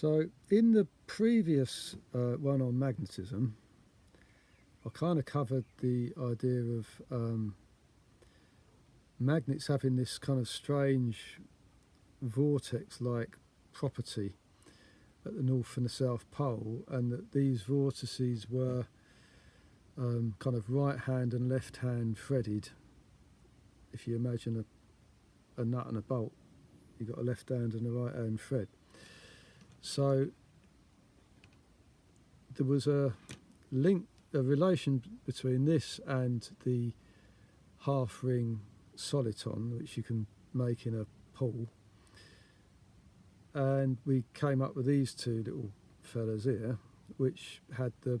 So in the previous one on magnetism, I kind of covered the idea of magnets having this kind of strange vortex-like property at the north and the south pole, and that these vortices were kind of right hand and left hand threaded. If you imagine a nut and a bolt, you've got a left hand and a right hand thread. So there was a relation between this and the half ring soliton, which you can make in a pool, and we came up with these two little fellas here, which had the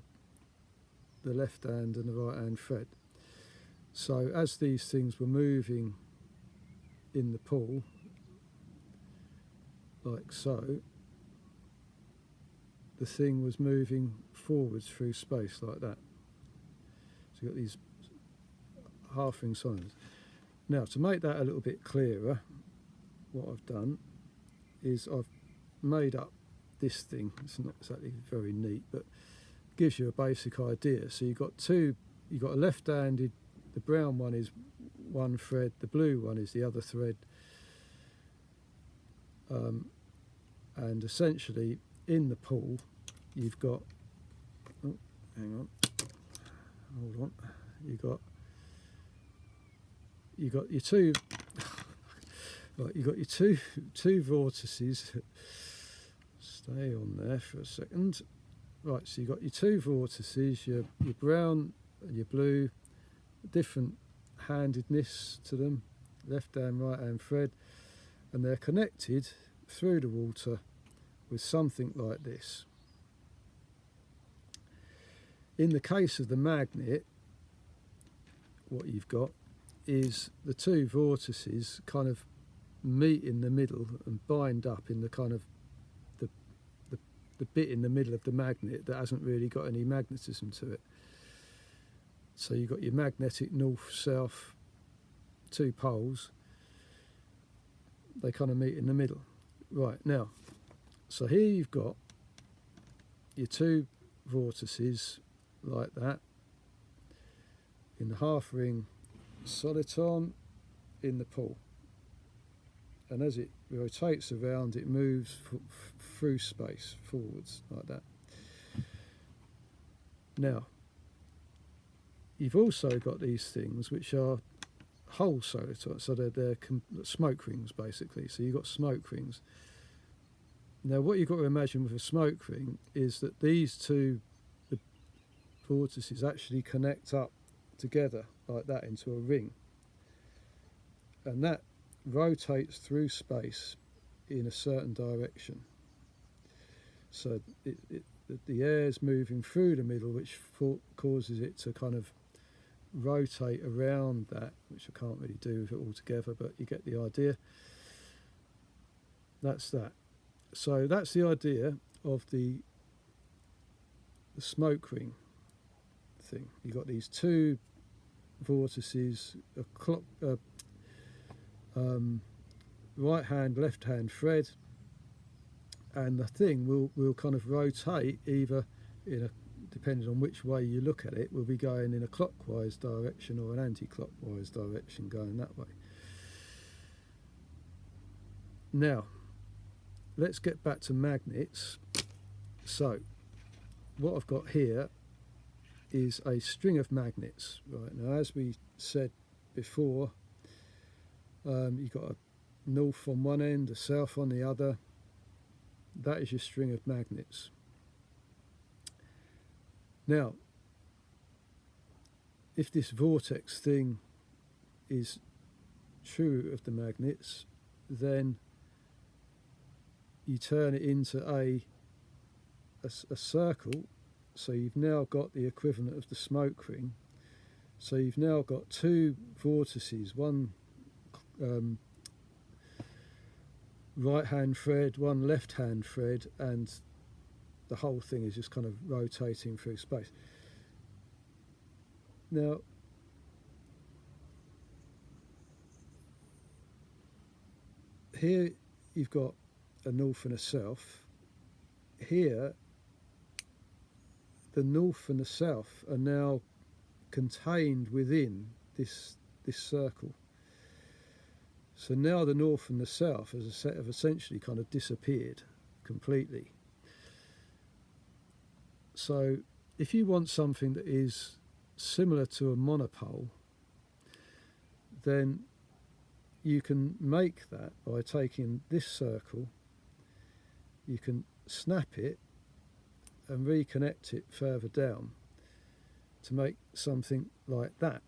left hand and the right hand thread. So as these things were moving in the pool, like so, the thing was moving forwards through space like that. So you've got these half ring solitons. Now, to make that a little bit clearer, what I've done is I've made up this thing. It's not exactly very neat, but it gives you a basic idea. So you've got a left-handed, the brown one is one thread, the blue one is the other thread, and essentially in the pool you've got, oh, hang on, hold on, you've got your two right, you've got your two vortices. Stay on there for a second. Right, so you've got your two vortices, your brown and your blue, different handedness to them, left hand, right hand thread, and they're connected through the water with something like this. In the case of the magnet, what you've got is the two vortices kind of meet in the middle and bind up in the kind of the bit in the middle of the magnet that hasn't really got any magnetism to it. So you've got your magnetic north-south two poles, they kind of meet in the middle. Right, now, so here you've got your two vortices like that in the half ring soliton in the pool, and as it rotates around it moves through space forwards like that. Now you've also got these things which are whole solitons, so they're smoke rings basically. So you've got smoke rings. Now what you've got to imagine with a smoke ring is that these two vortices actually connect up together like that into a ring, and that rotates through space in a certain direction. So the air's moving through the middle, which causes it to kind of rotate around that, which I can't really do with it all together, but you get the idea. That's that. So that's the idea of the smoke ring thing. You've got these two vortices, right hand, left hand thread, and the thing will kind of rotate either depending on which way you look at it, will be going in a clockwise direction or an anti-clockwise direction, going that way. Now let's get back to magnets. So what I've got here is a string of magnets. Right, now as we said before, you've got a north on one end, a south on the other. That is your string of magnets. Now, if this vortex thing is true of the magnets, then you turn it into a circle. So you've now got the equivalent of the smoke ring. So you've now got two vortices, one right hand thread, one left hand thread, and the whole thing is just kind of rotating through space. Now here you've got a north and a south, here the north and the south are now contained within this circle. So now the north and the south have essentially kind of disappeared completely. So if you want something that is similar to a monopole, then you can make that by taking this circle, you can snap it and reconnect it further down to make something like that.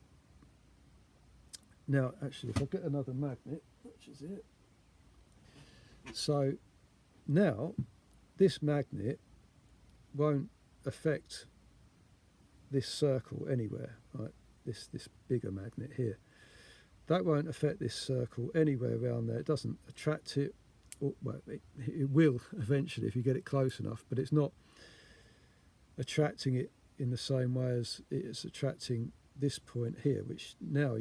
Now, actually, if I get another magnet, which is it. So now this magnet won't affect this circle anywhere, right? This bigger magnet here. That won't affect this circle anywhere around there. It doesn't attract it. Or, well, it will eventually if you get it close enough, but it's not attracting it in the same way as it's attracting this point here, which now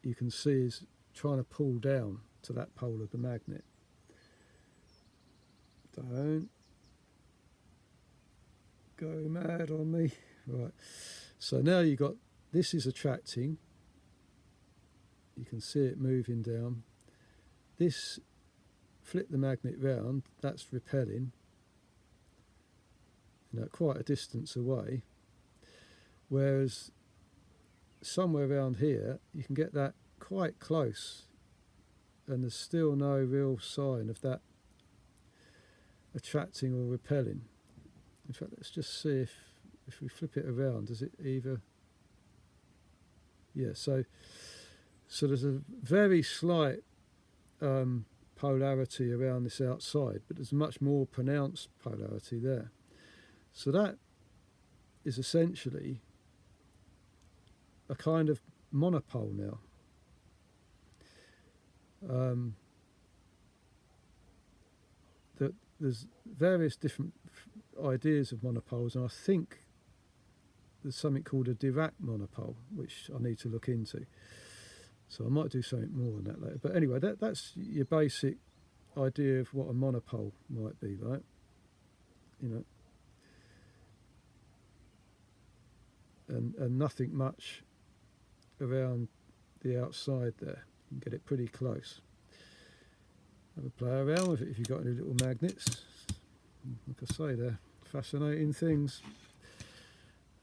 you can see is trying to pull down to that pole of the magnet. Don't go mad on me. Right, so now you've got, this is attracting, you can see it moving down. This, flip the magnet round, that's repelling, quite a distance away, whereas somewhere around here you can get that quite close and there's still no real sign of that attracting or repelling. In fact, let's just see if we flip it around, does it either? Yeah, so there's a very slight polarity around this outside, but there's a much more pronounced polarity there. So that is essentially a kind of monopole now. That there's various different ideas of monopoles, and I think there's something called a Dirac monopole, which I need to look into. So I might do something more on that later. But anyway, that's your basic idea of what a monopole might be like. And nothing much around the outside there. You can get it pretty close. Have a play around with it if you've got any little magnets. Like I say, they're fascinating things.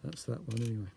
That's that one anyway.